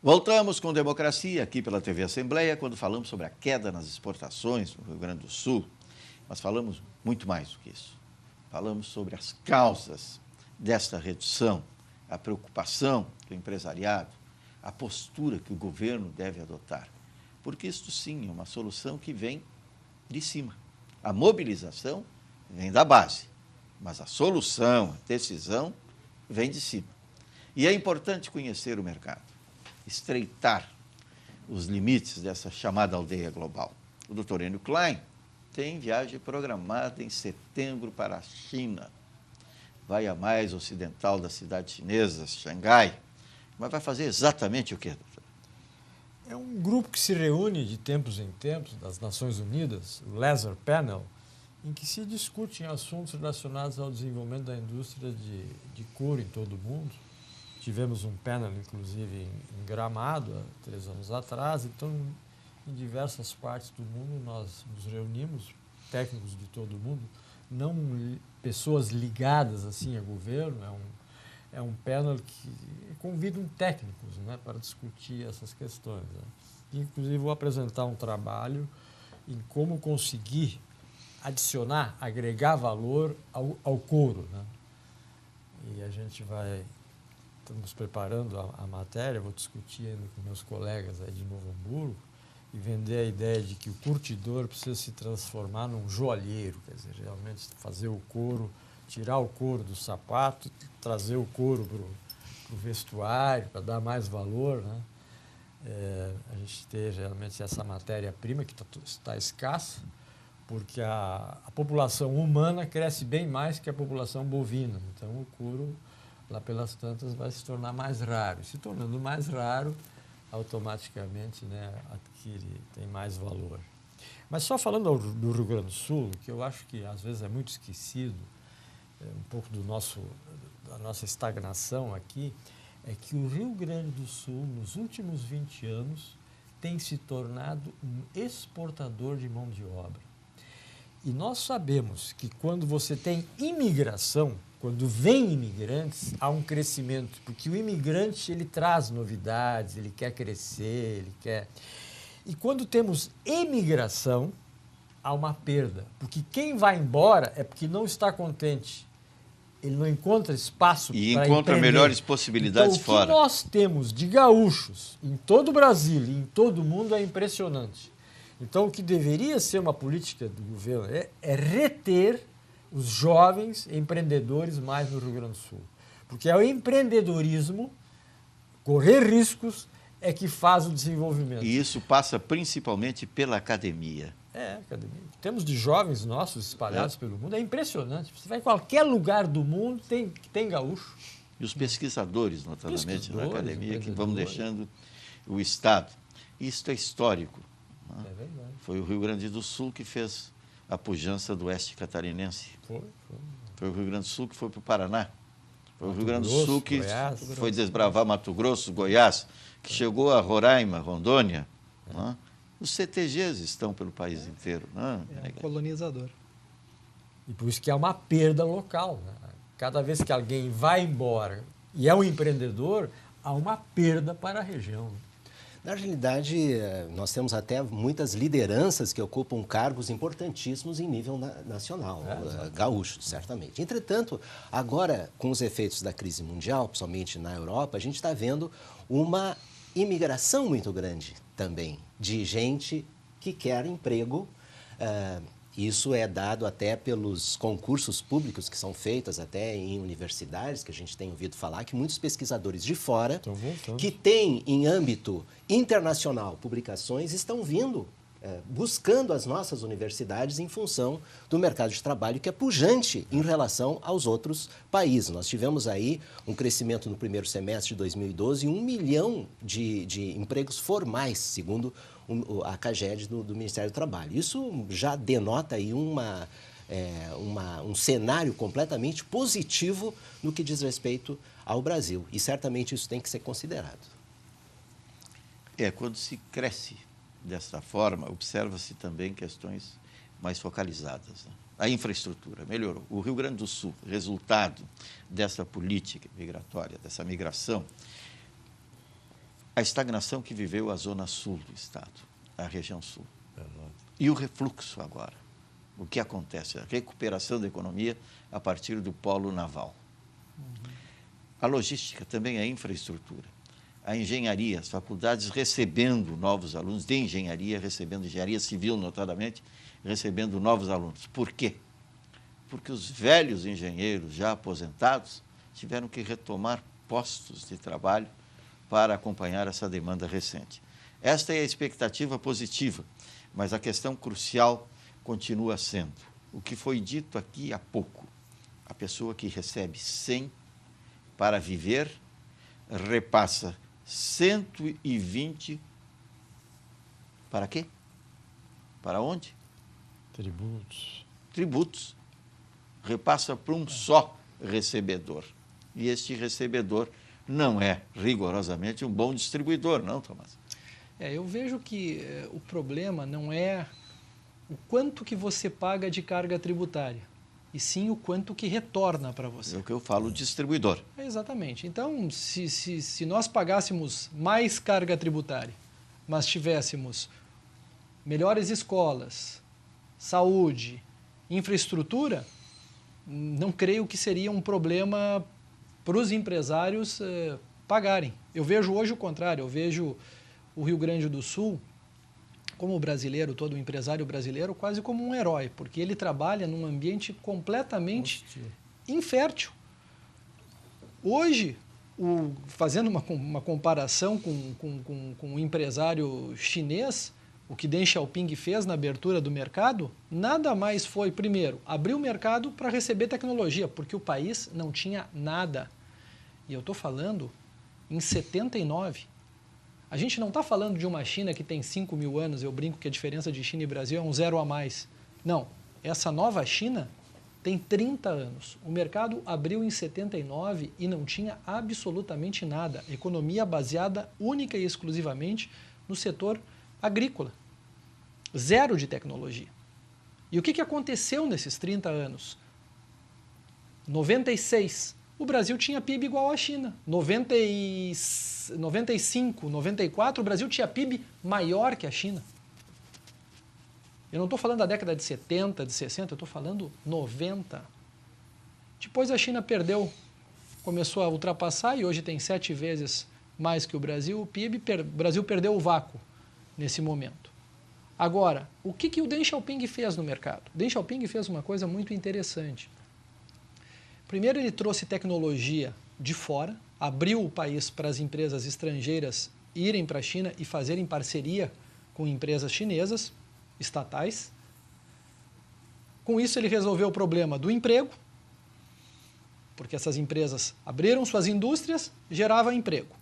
Voltamos com Democracia aqui pela TV Assembleia, quando falamos sobre a queda nas exportações no Rio Grande do Sul. Mas falamos muito mais do que isso. Falamos sobre as causas desta redução, a preocupação do empresariado, a postura que o governo deve adotar. Porque isto sim é uma solução que vem de cima. A mobilização vem da base, mas a solução, a decisão, vem de cima. E é importante conhecer o mercado, estreitar os limites dessa chamada aldeia global. O Dr. Enio Klein tem viagem programada em setembro para a China. Vai à mais ocidental das cidades chinesas, Xangai. Mas vai fazer exatamente o quê, doutor? É um grupo que se reúne de tempos em tempos das Nações Unidas, o Laser Panel, em que se discutem assuntos relacionados ao desenvolvimento da indústria de couro em todo o mundo. Tivemos um panel, inclusive, em Gramado, há 3 anos atrás. Então, em diversas partes do mundo, nós nos reunimos, técnicos de todo o mundo, não pessoas ligadas assim a governo, é um panel que convidam técnicos, né, para discutir essas questões. Né. Inclusive, vou apresentar um trabalho em como conseguir adicionar, agregar valor ao couro. Né. E a gente estamos preparando a matéria, vou discutir ainda com meus colegas aí de Novo Hamburgo e vender a ideia de que o curtidor precisa se transformar num joalheiro, quer dizer, realmente fazer o couro, tirar o couro do sapato, trazer o couro para o vestuário, para dar mais valor, né? A gente ter realmente essa matéria-prima que está escassa, porque a população humana cresce bem mais que a população bovina, então o couro lá pelas tantas vai se tornar mais raro. Se tornando mais raro, automaticamente, né, tem mais valor. Mas só falando do Rio Grande do Sul, que eu acho que às vezes é muito esquecido, um pouco da nossa estagnação aqui, é que o Rio Grande do Sul, nos últimos 20 anos, tem se tornado um exportador de mão de obra. E nós sabemos que quando você tem imigração, quando vem imigrantes, há um crescimento, porque o imigrante ele traz novidades, ele quer crescer, ele quer... E quando temos emigração, há uma perda, porque quem vai embora é porque não está contente, ele não encontra espaço para empreender. E encontra melhores possibilidades então, fora. O que nós temos de gaúchos em todo o Brasil e em todo o mundo é impressionante. Então, o que deveria ser uma política do governo é reter os jovens empreendedores mais no Rio Grande do Sul. Porque é o empreendedorismo, correr riscos, é que faz o desenvolvimento. E isso passa principalmente pela academia. Academia. Temos de jovens nossos espalhados pelo mundo, é impressionante. Você vai em qualquer lugar do mundo, tem gaúcho. E os pesquisadores, notadamente, na academia, que vão deixando o Estado. Isso é histórico. Né? É verdade. Foi o Rio Grande do Sul que fez a pujança do oeste catarinense. Foi o Rio Grande do Sul que foi para o Paraná. Foi o Rio Grande do Sul que foi desbravar Mato Grosso, Goiás, que chegou a Roraima, Rondônia. Né? Os CTGs estão pelo país inteiro. Né? É um colonizador. E por isso que é uma perda local. Né? Cada vez que alguém vai embora e é um empreendedor, há uma perda para a região. Na realidade, nós temos até muitas lideranças que ocupam cargos importantíssimos em nível nacional, gaúchos, certamente. Entretanto, agora, com os efeitos da crise mundial, principalmente na Europa, a gente está vendo uma imigração muito grande também de gente que quer emprego. Isso é dado até pelos concursos públicos que são feitos até em universidades, que a gente tem ouvido falar, que muitos pesquisadores de fora, que têm em âmbito internacional publicações, estão vindo, buscando as nossas universidades em função do mercado de trabalho que é pujante em relação aos outros países. Nós tivemos aí um crescimento no primeiro semestre de 2012, 1 milhão de empregos formais, segundo a CAGED do Ministério do Trabalho. Isso já denota aí um cenário completamente positivo no que diz respeito ao Brasil. E certamente isso tem que ser considerado. Quando se cresce dessa forma, observa-se também questões mais focalizadas. Né? A infraestrutura melhorou. O Rio Grande do Sul, resultado dessa política migratória, dessa migração, a estagnação que viveu a zona sul do estado, a região sul. Verdade. E o refluxo agora. O que acontece? A recuperação da economia a partir do polo naval. A logística também é infraestrutura. A engenharia, as faculdades recebendo novos alunos de engenharia, recebendo engenharia civil, notadamente, recebendo novos alunos. Por quê? Porque os velhos engenheiros já aposentados tiveram que retomar postos de trabalho para acompanhar essa demanda recente. Esta é a expectativa positiva, mas a questão crucial continua sendo o que foi dito aqui há pouco. A pessoa que recebe 100 para viver repassa 120 para quê? Para onde? Tributos. Tributos. Repassa para um só recebedor. E este recebedor não é rigorosamente um bom distribuidor, não, Tomás? Eu vejo que o problema não é o quanto que você paga de carga tributária, e sim o quanto que retorna para você. É o que eu falo, distribuidor. Exatamente. Então, se nós pagássemos mais carga tributária, mas tivéssemos melhores escolas, saúde, infraestrutura, não creio que seria um problema para os empresários pagarem. Eu vejo hoje o contrário, eu vejo o Rio Grande do Sul, como o brasileiro, todo empresário brasileiro, quase como um herói, porque ele trabalha num ambiente completamente infértil. Hoje, fazendo uma comparação com um empresário chinês, o que Deng Xiaoping fez na abertura do mercado, nada mais foi, primeiro, abrir o mercado para receber tecnologia, porque o país não tinha nada. E eu estou falando em 79. A gente não está falando de uma China que tem 5 mil anos, eu brinco que a diferença de China e Brasil é um zero a mais. Não, essa nova China tem 30 anos. O mercado abriu em 79 e não tinha absolutamente nada. Economia baseada única e exclusivamente no setor agrícola. Zero de tecnologia. E o que aconteceu nesses 30 anos? 96, o Brasil tinha PIB igual à China. 95, 94, o Brasil tinha PIB maior que a China. Eu não estou falando da década de 70, de 60, eu estou falando 90. Depois a China perdeu, começou a ultrapassar e hoje tem 7 vezes mais que o Brasil. O PIB, o Brasil perdeu o vácuo nesse momento. Agora, o que o Deng Xiaoping fez no mercado? Deng Xiaoping fez uma coisa muito interessante. Primeiro, ele trouxe tecnologia de fora, abriu o país para as empresas estrangeiras irem para a China e fazerem parceria com empresas chinesas, estatais. Com isso, ele resolveu o problema do emprego, porque essas empresas abriram suas indústrias, geravam emprego.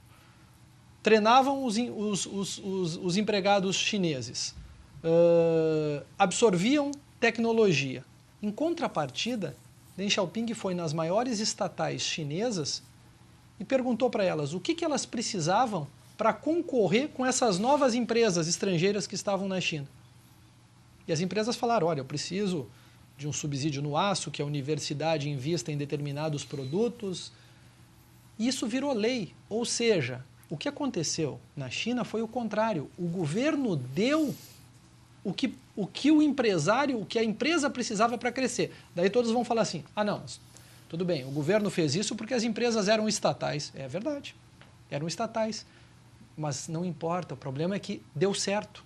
Treinavam os empregados chineses, absorviam tecnologia. Em contrapartida, Deng Xiaoping foi nas maiores estatais chinesas e perguntou para elas o que elas precisavam para concorrer com essas novas empresas estrangeiras que estavam na China. E as empresas falaram, olha, eu preciso de um subsídio no aço, que a universidade invista em determinados produtos. E isso virou lei, ou seja, o que aconteceu na China foi o contrário. O governo deu o que o empresário, o que a empresa precisava para crescer. Daí todos vão falar assim, não, tudo bem, o governo fez isso porque as empresas eram estatais. É verdade, eram estatais. Mas não importa, o problema é que deu certo.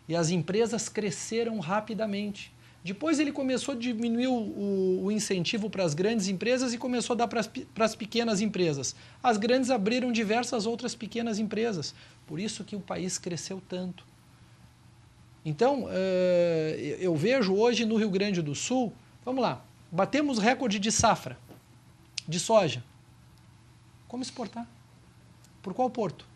E as empresas cresceram rapidamente. Depois ele começou a diminuir o incentivo para as grandes empresas e começou a dar para as pequenas empresas. As grandes abriram diversas outras pequenas empresas. Por isso que o país cresceu tanto. Então, eu vejo hoje no Rio Grande do Sul, vamos lá, batemos recorde de safra de soja. Como exportar? Por qual porto?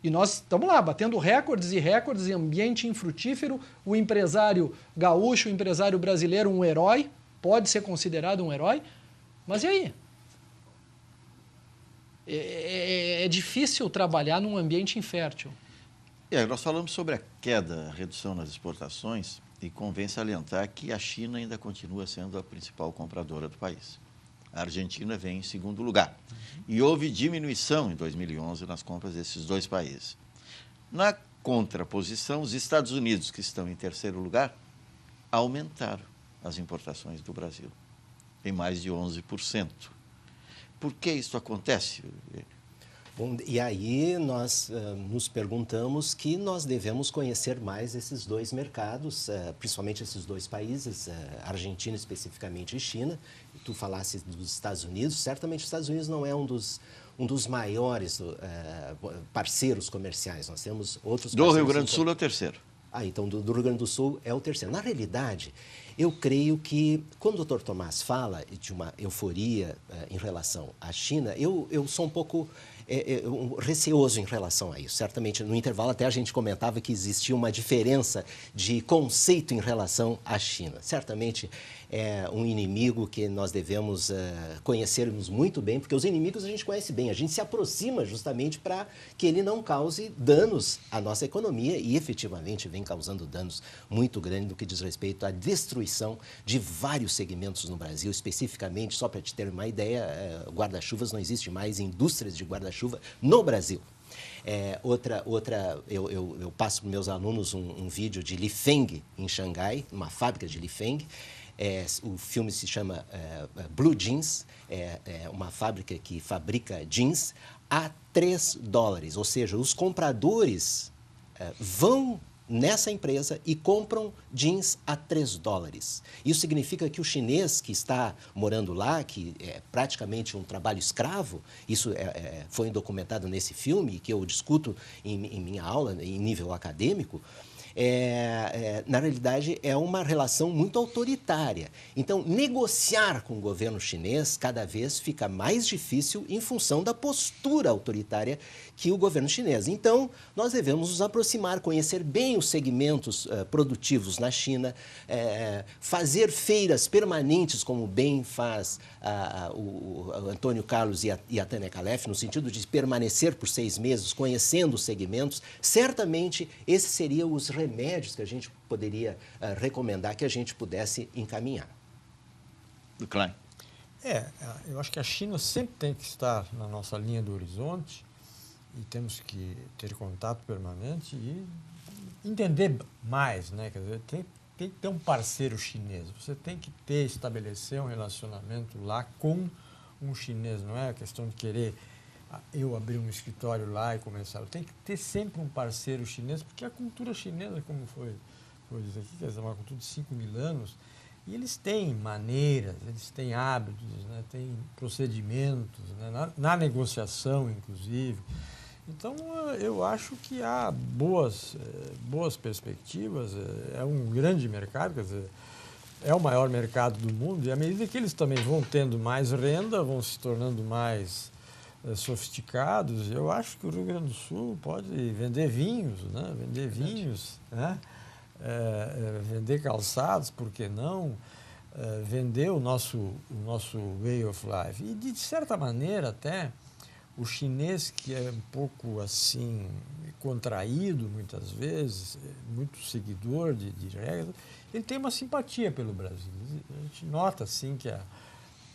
E nós estamos lá, batendo recordes e recordes em ambiente infrutífero. O empresário gaúcho, o empresário brasileiro, um herói, pode ser considerado um herói. Mas e aí? É difícil trabalhar num ambiente infértil. Nós falamos sobre a queda, a redução nas exportações, e convém salientar que a China ainda continua sendo a principal compradora do país. A Argentina vem em segundo lugar. E houve diminuição em 2011 nas compras desses dois países. Na contraposição, os Estados Unidos, que estão em terceiro lugar, aumentaram as importações do Brasil em mais de 11%. Por que isso acontece? Bom, e aí nós nos perguntamos que nós devemos conhecer mais esses dois mercados, principalmente esses dois países, Argentina especificamente e China. Tu falasse dos Estados Unidos, certamente os Estados Unidos não é um dos maiores parceiros comerciais. Nós temos outros do Rio Grande do Sul é o terceiro. Então do Rio Grande do Sul é o terceiro. Na realidade, eu creio que quando o Dr. Tomás fala de uma euforia em relação à China, eu sou um pouco receoso em relação a isso. Certamente, no intervalo até a gente comentava que existia uma diferença de conceito em relação à China. Certamente é um inimigo que nós devemos conhecermos muito bem, porque os inimigos a gente conhece bem, a gente se aproxima justamente para que ele não cause danos à nossa economia e efetivamente vem causando danos muito grandes no que diz respeito à destruição de vários segmentos no Brasil, especificamente, só para te ter uma ideia, guarda-chuvas não existe mais, indústrias de guarda-chuva no Brasil. Eu passo para meus alunos um vídeo de Lifeng, em Xangai, uma fábrica de Lifeng. O filme se chama Blue Jeans, é uma fábrica que fabrica jeans a $3, ou seja, os compradores vão nessa empresa e compram jeans a $3. Isso significa que o chinês que está morando lá, que é praticamente um trabalho escravo, isso foi documentado nesse filme, que eu discuto em minha aula, em nível acadêmico, na realidade, é uma relação muito autoritária. Então, negociar com o governo chinês cada vez fica mais difícil em função da postura autoritária que o governo chinês. Então, nós devemos nos aproximar, conhecer bem os segmentos produtivos na China, fazer feiras permanentes, como bem faz o Antônio Carlos e a Tânia Calef, no sentido de permanecer por 6 meses, conhecendo os segmentos. Certamente, esses seriam os remédios que a gente poderia recomendar que a gente pudesse encaminhar. Do Klein. Eu acho que a China sempre tem que estar na nossa linha do horizonte e temos que ter contato permanente e entender mais, né? Quer dizer, tem que ter um parceiro chinês, você tem que estabelecer um relacionamento lá com um chinês, não é a questão de querer eu abrir um escritório lá e começar. Eu tenho que ter sempre um parceiro chinês, porque a cultura chinesa, como foi dito aqui, quer dizer, uma cultura de 5.000 anos, e eles têm maneiras, eles têm hábitos, né, têm procedimentos, né, na negociação, inclusive. Então, eu acho que há boas perspectivas, é um grande mercado, quer dizer, é o maior mercado do mundo, e à medida que eles também vão tendo mais renda, vão se tornando mais sofisticados, eu acho que o Rio Grande do Sul pode vender vinhos, né? Vender vinhos, né? Vender calçados, por que não? Vender o nosso way of life. E, de certa maneira, até, o chinês, que é um pouco assim, contraído muitas vezes, muito seguidor de regras, ele tem uma simpatia pelo Brasil. A gente nota, assim, que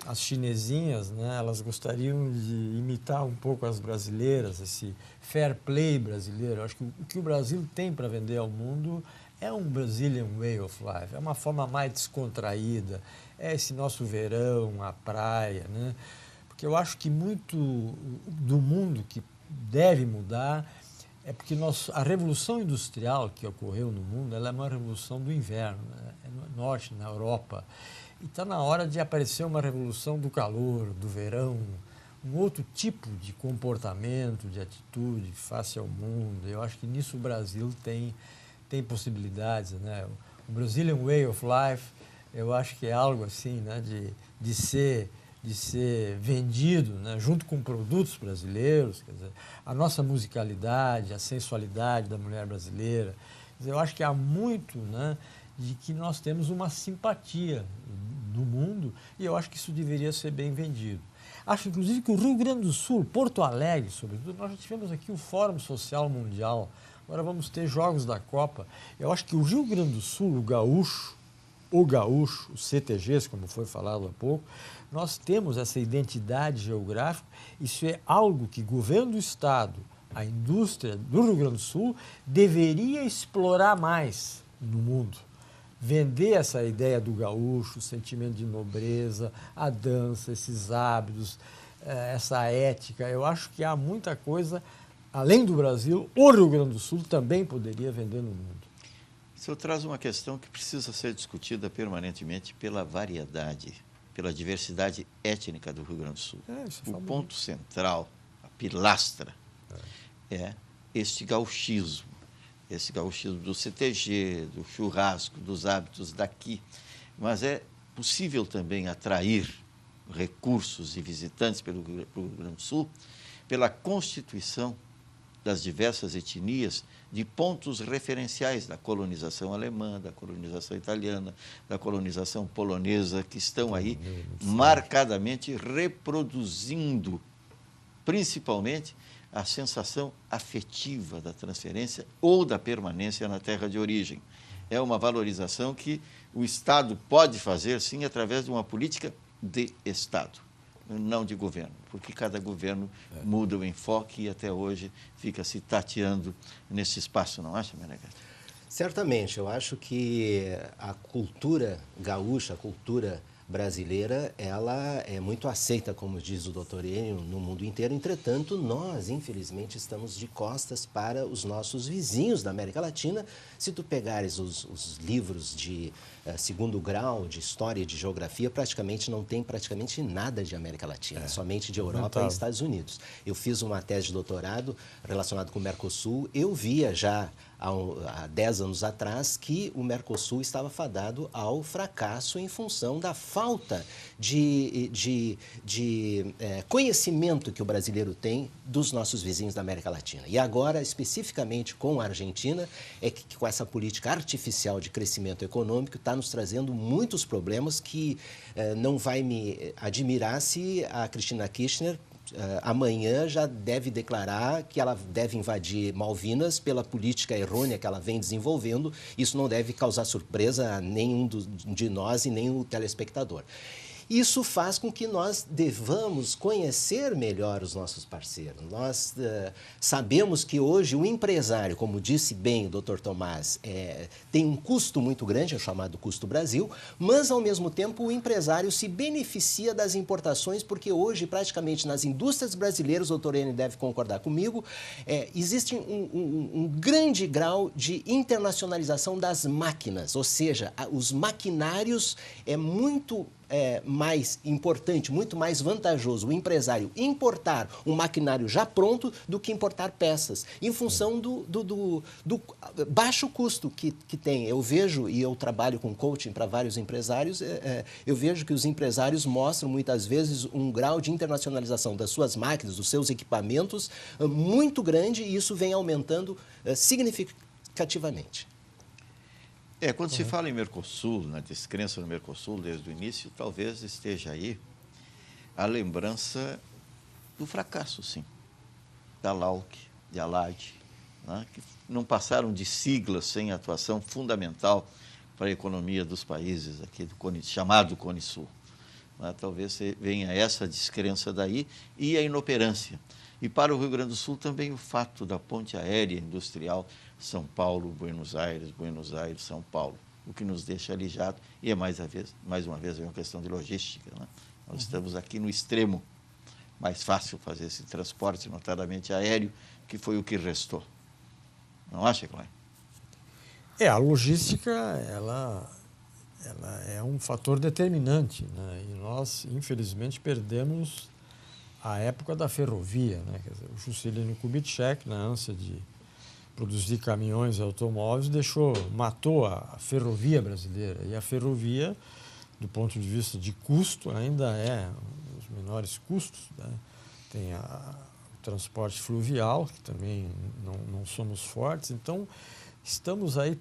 as chinesinhas, né, elas gostariam de imitar um pouco as brasileiras, esse fair play brasileiro. Eu acho que o que o Brasil tem para vender ao mundo é um Brazilian way of life, é uma forma mais descontraída, é esse nosso verão, a praia, né? Porque eu acho que muito do mundo que deve mudar é porque a revolução industrial que ocorreu no mundo, ela é uma revolução do inverno, né? No norte, na Europa. E está na hora de aparecer uma revolução do calor, do verão, um outro tipo de comportamento, de atitude face ao mundo. Eu acho que nisso o Brasil tem possibilidades, né? O Brazilian Way of Life, eu acho que é algo assim, né? de ser vendido, né? Junto com produtos brasileiros, quer dizer, a nossa musicalidade, a sensualidade da mulher brasileira. Quer dizer, eu acho que há muito, né? De que nós temos uma simpatia do mundo e eu acho que isso deveria ser bem vendido. Acho, inclusive, que o Rio Grande do Sul, Porto Alegre, sobretudo, nós já tivemos aqui o Fórum Social Mundial, agora vamos ter Jogos da Copa. Eu acho que o Rio Grande do Sul, o gaúcho, o gaúcho, os CTGs, como foi falado há pouco, nós temos essa identidade geográfica. Isso é algo que o governo do Estado, a indústria do Rio Grande do Sul, deveria explorar mais no mundo. Vender essa ideia do gaúcho, o sentimento de nobreza, a dança, esses hábitos, essa ética. Eu acho que há muita coisa, além do Brasil, o Rio Grande do Sul também poderia vender no mundo. O senhor traz uma questão que precisa ser discutida permanentemente pela variedade, pela diversidade étnica do Rio Grande do Sul. O ponto central, a pilastra, é este gauchismo. Esse gauchismo do CTG, do churrasco, dos hábitos daqui. Mas é possível também atrair recursos e visitantes para o Rio Grande do Sul pela constituição das diversas etnias de pontos referenciais da colonização alemã, da colonização italiana, da colonização polonesa, que estão aí marcadamente reproduzindo, principalmente, a sensação afetiva da transferência ou da permanência na terra de origem. É uma valorização que o Estado pode fazer, sim, através de uma política de Estado, não de governo, porque cada governo muda o enfoque e até hoje fica se tateando nesse espaço, não acha, Meneghetti? Certamente, eu acho que a cultura gaúcha, a cultura brasileira, ela é muito aceita, como diz o doutor Enio, no mundo inteiro. Entretanto, nós, infelizmente, estamos de costas para os nossos vizinhos da América Latina. Se tu pegares os livros de segundo grau, de história e de geografia, praticamente não tem praticamente nada de América Latina, somente de Europa e Estados Unidos. Eu fiz uma tese de doutorado relacionada com o Mercosul. Eu via já há 10 anos atrás que o Mercosul estava fadado ao fracasso em função da falta de conhecimento que o brasileiro tem dos nossos vizinhos da América Latina. E agora, especificamente com a Argentina, é que com essa política artificial de crescimento econômico está nos trazendo muitos problemas que não vai me admirar se a Cristina Kirchner amanhã já deve declarar que ela deve invadir Malvinas pela política errônea que ela vem desenvolvendo. Isso não deve causar surpresa a nenhum de nós e nem o telespectador. Isso faz com que nós devamos conhecer melhor os nossos parceiros. Nós sabemos que hoje o empresário, como disse bem o Dr. Tomás, tem um custo muito grande, é o chamado custo Brasil, mas, ao mesmo tempo, o empresário se beneficia das importações, porque hoje, praticamente, nas indústrias brasileiras, o Dr. Enio deve concordar comigo, existe um grande grau de internacionalização das máquinas, ou seja, os maquinários muito mais importante, muito mais vantajoso o empresário importar um maquinário já pronto do que importar peças, em função do baixo custo que tem. Eu vejo, e eu trabalho com coaching para vários empresários, eu vejo que os empresários mostram muitas vezes um grau de internacionalização das suas máquinas, dos seus equipamentos muito grande, e isso vem aumentando significativamente. Quando se fala em Mercosul, na descrença no Mercosul desde o início, talvez esteja aí a lembrança do fracasso, sim, da LAUC, de ALAD, né, que não passaram de siglas sem atuação fundamental para a economia dos países aqui do chamado Cone Sul. Né, talvez venha essa descrença daí e a inoperância. E para o Rio Grande do Sul também o fato da ponte aérea industrial São Paulo, Buenos Aires, São Paulo, o que nos deixa alijado, e mais uma vez, é uma questão de logística. Né? Nós estamos aqui no extremo mais fácil fazer esse transporte, notadamente aéreo, que foi o que restou. Não acha, Cláudio? A logística, ela é um fator determinante, né? E nós, infelizmente, perdemos a época da ferrovia, né? Quer dizer, o Juscelino Kubitschek, na ânsia de produzir caminhões e automóveis, matou a ferrovia brasileira. E a ferrovia, do ponto de vista de custo, ainda é um dos menores custos, né? Tem o transporte fluvial, que também não somos fortes. Então, estamos aí,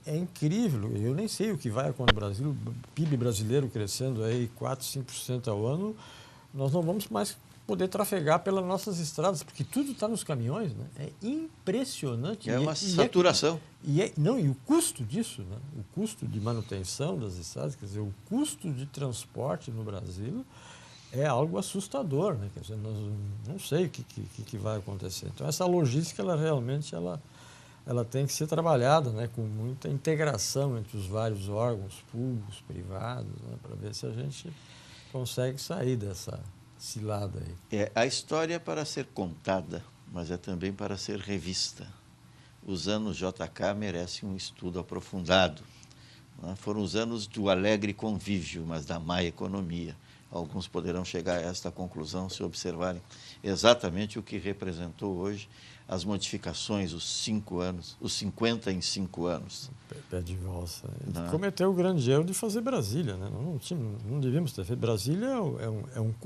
é incrível. Eu nem sei o que vai com o Brasil, o PIB brasileiro crescendo aí 4%, 5% ao ano, nós não vamos mais poder trafegar pelas nossas estradas, porque tudo está nos caminhões, né? É impressionante. É uma saturação. E o custo disso, né? O custo de manutenção das estradas, quer dizer, o custo de transporte no Brasil é algo assustador, né? Quer dizer, nós não sei o que vai acontecer. Então, essa logística, ela realmente ela tem que ser trabalhada, né? Com muita integração entre os vários órgãos públicos, privados, né? Para ver se a gente consegue sair dessa cilada aí. É a história para ser contada, mas é também para ser revista. Os anos JK merecem um estudo aprofundado. Foram os anos do alegre convívio, mas da má economia. Alguns poderão chegar a esta conclusão se observarem exatamente o que representou hoje as modificações, os 5 anos, os 50 em 5 anos. Pé de valsa. Ele cometeu o grande erro de fazer Brasília, né? Não devíamos ter feito. Brasília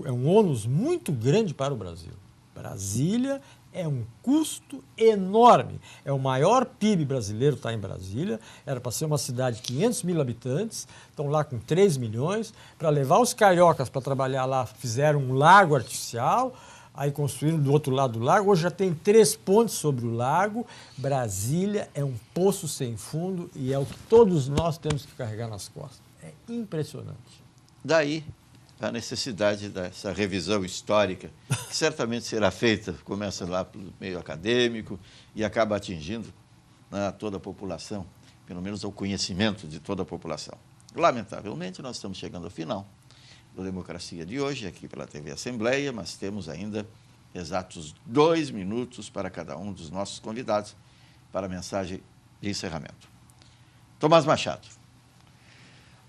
é um ônus muito grande para o Brasil. Brasília é um custo enorme. É o maior PIB brasileiro, está em Brasília. Era para ser uma cidade de 500 mil habitantes, estão lá com 3 milhões. Para levar os cariocas para trabalhar lá, fizeram um lago artificial, aí construíram do outro lado do lago. Hoje já tem 3 pontes sobre o lago. Brasília é um poço sem fundo e é o que todos nós temos que carregar nas costas. É impressionante. Daí a necessidade dessa revisão histórica, que certamente será feita, começa lá pelo meio acadêmico e acaba atingindo, né, toda a população, pelo menos ao conhecimento de toda a população. Lamentavelmente, nós estamos chegando ao final da Democracia de hoje, aqui pela TV Assembleia, mas temos ainda exatos 2 minutos para cada um dos nossos convidados para a mensagem de encerramento. Tomás Machado.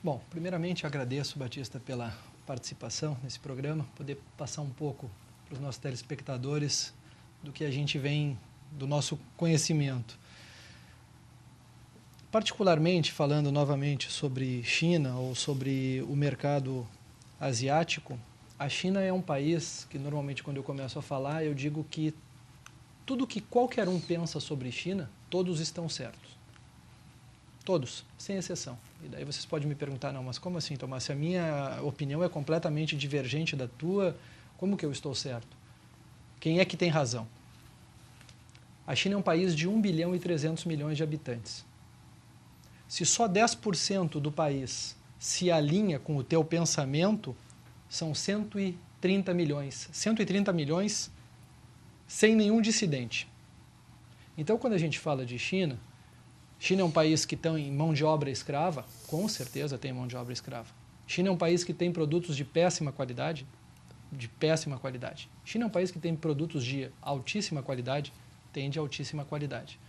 Bom, primeiramente agradeço, Batista, pela participação nesse programa, poder passar um pouco para os nossos telespectadores do que a gente vem, do nosso conhecimento. Particularmente, falando novamente sobre China ou sobre o mercado asiático, a China é um país que normalmente quando eu começo a falar, eu digo que tudo que qualquer um pensa sobre China, todos estão certos. Todos, sem exceção. E daí vocês podem me perguntar, não, mas como assim, Tomás? Se a minha opinião é completamente divergente da tua, como que eu estou certo? Quem é que tem razão? A China é um país de 1 bilhão e 300 milhões de habitantes. Se só 10% do país se alinha com o teu pensamento, são 130 milhões. 130 milhões sem nenhum dissidente. Então, quando a gente fala de China é um país que está em mão de obra escrava, com certeza tem mão de obra escrava. China é um país que tem produtos de péssima qualidade, China é um país que tem produtos de altíssima qualidade, tem de altíssima qualidade.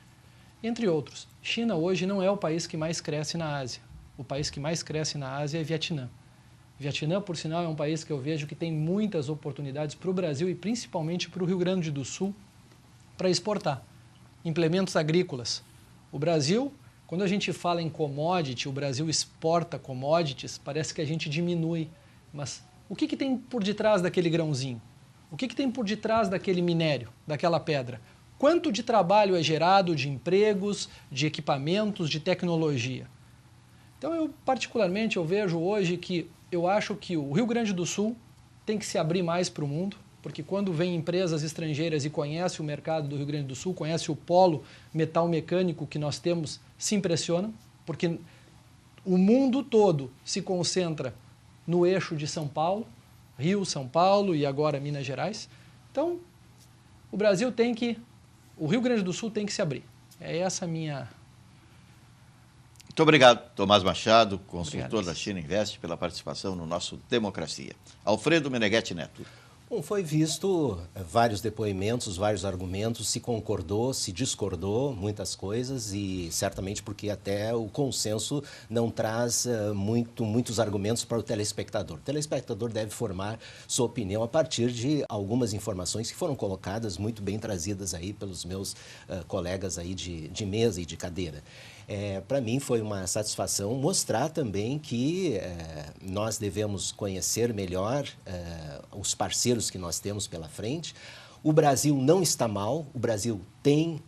Entre outros, China hoje não é o país que mais cresce na Ásia. O país que mais cresce na Ásia é Vietnã. Vietnã, por sinal, é um país que eu vejo que tem muitas oportunidades para o Brasil e principalmente para o Rio Grande do Sul para exportar implementos agrícolas. O Brasil, quando a gente fala em commodity, o Brasil exporta commodities, parece que a gente diminui. Mas o que tem por detrás daquele grãozinho? O que tem por detrás daquele minério, daquela pedra? Quanto de trabalho é gerado, de empregos, de equipamentos, de tecnologia? Então, eu vejo hoje que eu acho que o Rio Grande do Sul tem que se abrir mais para o mundo, porque quando vem empresas estrangeiras e conhece o mercado do Rio Grande do Sul, conhece o polo metal mecânico que nós temos, se impressionam, porque o mundo todo se concentra no eixo de São Paulo, Rio, São Paulo e agora Minas Gerais. Então, o Rio Grande do Sul tem que se abrir. É essa a minha... Muito obrigado, Tomás Machado, consultor da China Invest, pela participação no nosso Democracia. Alfredo Meneghetti Neto. Bom, foi visto vários depoimentos, vários argumentos, se concordou, se discordou, muitas coisas e certamente porque até o consenso não traz muitos argumentos para o telespectador. O telespectador deve formar sua opinião a partir de algumas informações que foram colocadas, muito bem trazidas aí pelos meus colegas aí de mesa e de cadeira. Para mim foi uma satisfação mostrar também que nós devemos conhecer melhor os parceiros que nós temos pela frente. O Brasil não está mal, o Brasil tem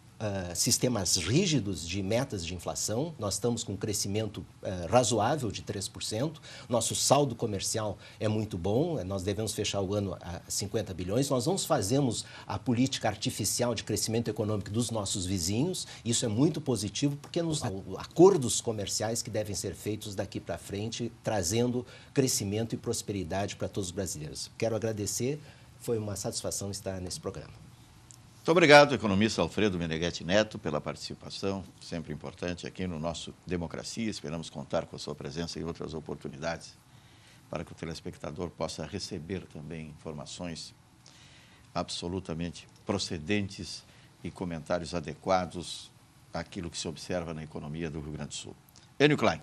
sistemas rígidos de metas de inflação. Nós estamos com um crescimento razoável de 3%. Nosso saldo comercial é muito bom. Nós devemos fechar o ano a 50 bilhões. Nós não fazemos a política artificial de crescimento econômico dos nossos vizinhos. Isso é muito positivo, porque nos acordos comerciais que devem ser feitos daqui para frente, trazendo crescimento e prosperidade para todos os brasileiros. Quero agradecer. Foi uma satisfação estar nesse programa. Muito obrigado, economista Alfredo Meneghetti Neto, pela participação, sempre importante aqui no nosso Democracia. Esperamos contar com a sua presença em outras oportunidades, para que o telespectador possa receber também informações absolutamente procedentes e comentários adequados àquilo que se observa na economia do Rio Grande do Sul. Enio Klein.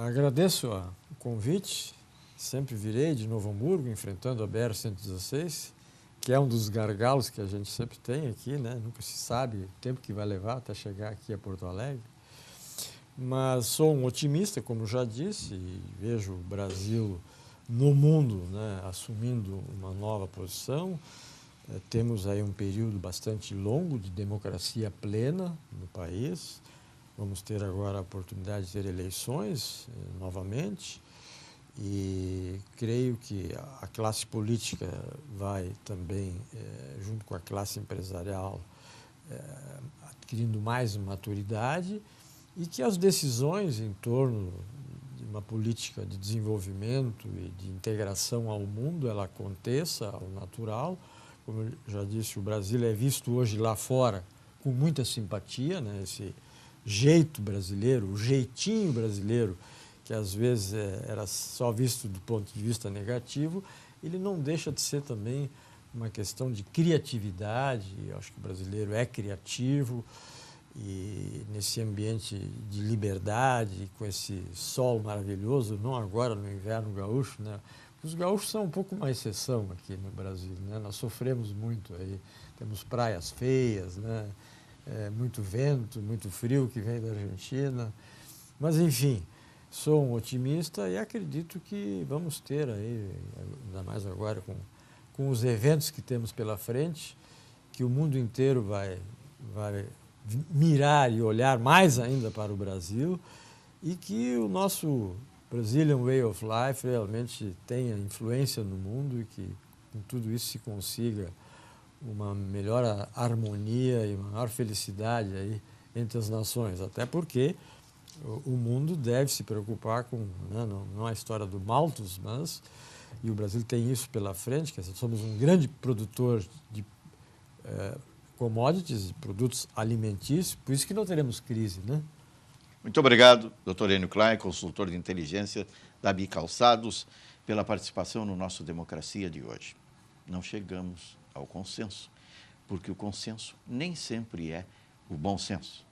Agradeço o convite. Sempre virei de Novo Hamburgo, enfrentando a BR-116, que é um dos gargalos que a gente sempre tem aqui, né? Nunca se sabe o tempo que vai levar até chegar aqui a Porto Alegre. Mas sou um otimista, como já disse, e vejo o Brasil no mundo, né, assumindo uma nova posição. Temos aí um período bastante longo de democracia plena no país. Vamos ter agora a oportunidade de ter eleições novamente. E creio que a classe política vai também, junto com a classe empresarial, adquirindo mais maturidade, e que as decisões em torno de uma política de desenvolvimento e de integração ao mundo, ela aconteça ao natural. Como eu já disse, o Brasil é visto hoje lá fora com muita simpatia, né? Esse jeito brasileiro, o jeitinho brasileiro, que às vezes era só visto do ponto de vista negativo, ele não deixa de ser também uma questão de criatividade. Eu acho que o brasileiro é criativo, e nesse ambiente de liberdade, com esse sol maravilhoso, não agora no inverno gaúcho, né? Os gaúchos são um pouco uma exceção aqui no Brasil, né? Nós sofremos muito aí, temos praias feias, né? Muito vento, muito frio que vem da Argentina, mas enfim, sou um otimista e acredito que vamos ter aí, ainda mais agora com os eventos que temos pela frente, que o mundo inteiro vai mirar e olhar mais ainda para o Brasil, e que o nosso Brazilian Way of Life realmente tenha influência no mundo e que com tudo isso se consiga uma melhor harmonia e maior felicidade aí entre as nações, até porque o mundo deve se preocupar com, né, não a história do Malthus, mas, e o Brasil tem isso pela frente, que somos um grande produtor de commodities, de produtos alimentícios, por isso que não teremos crise, né? Muito obrigado, Dr. Enio Klein, consultor de inteligência da Bicalçados, pela participação no nosso Democracia de hoje. Não chegamos ao consenso, porque o consenso nem sempre é o bom senso.